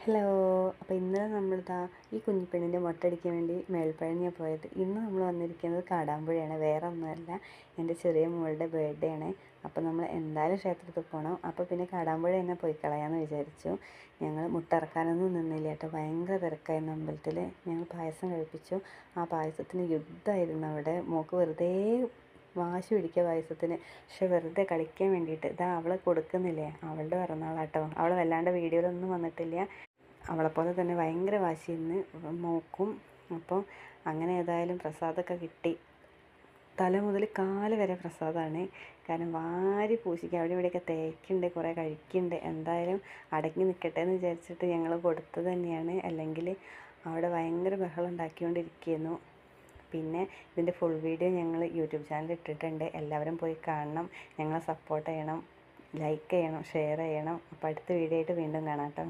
Hello. അപ്പോൾ ഇന്നലെ നമ്മളിതാ ഈ കുഞ്ഞിപ്പെണ്ണിൻ്റെ മൊട്ടടിക്കാൻ വേണ്ടി മേൽപ്പഴനിയാണ് പോയത്. ഇന്ന് നമ്മൾ വന്നിരിക്കുന്നത് കാടാമ്പുഴയാണ്, വേറെ ഒന്നുമല്ല, എൻ്റെ ചെറിയ മോളുടെ ബർത്ത്ഡേ ആണ്. അപ്പോൾ നമ്മൾ എന്തായാലും ക്ഷേത്രത്തിൽ പോകണം. അപ്പോൾ പിന്നെ കാടാമ്പുഴ തന്നെ പോയി കളയാമെന്ന് വിചാരിച്ചു. ഞങ്ങൾ മുട്ടറക്കാനൊന്നും നിന്നില്ല കേട്ടോ, ഭയങ്കര തിരക്കായിരുന്നു അമ്പലത്തിൽ. ഞങ്ങൾ പായസം കഴിപ്പിച്ചു. ആ പായസത്തിന് യുദ്ധമായിരുന്നു അവിടെ. മോൾക്ക് വെറുതെ വാശി പിടിക്കുക പായസത്തിന്, പക്ഷെ വെറുതെ കളിക്കാൻ വേണ്ടിയിട്ട്. ഇതാ അവളെ കൊടുക്കുന്നില്ലേ, അവളുടെ പിറന്നാളാട്ടോ. അവൾ വല്ലാണ്ട് വീഡിയോയിലൊന്നും വന്നിട്ടില്ല. അവളെപ്പോലെ തന്നെ ഭയങ്കര വാശിന്ന് മോക്കും. അപ്പോൾ അങ്ങനെ ഏതായാലും പ്രസാദമൊക്കെ കിട്ടി. തല മുതൽ കാല് വരെ പ്രസാദമാണ്. കാരണം വാരി പൂശിക്കുക, അവിടെ ഇവിടെയൊക്കെ തേക്കുന്നുണ്ട്, കുറേ കഴിക്കുന്നുണ്ട്. എന്തായാലും അടങ്ങി നിൽക്കട്ടെ എന്ന് വിചാരിച്ചിട്ട് ഞങ്ങൾ കൊടുത്തത് തന്നെയാണ്. അല്ലെങ്കിൽ അവിടെ ഭയങ്കര ബഹളം ഉണ്ടാക്കിക്കൊണ്ടിരിക്കുന്നു. പിന്നെ ഇതിൻ്റെ ഫുൾ വീഡിയോ ഞങ്ങൾ യൂട്യൂബ് ചാനലിൽ ഇട്ടിട്ടുണ്ട്, എല്ലാവരും പോയി കാണണം, ഞങ്ങളെ സപ്പോർട്ട് ചെയ്യണം, ലൈക്ക് ചെയ്യണം, ഷെയർ ചെയ്യണം. അപ്പോൾ അടുത്ത വീഡിയോ ആയിട്ട് വീണ്ടും കാണാം കേട്ടോ.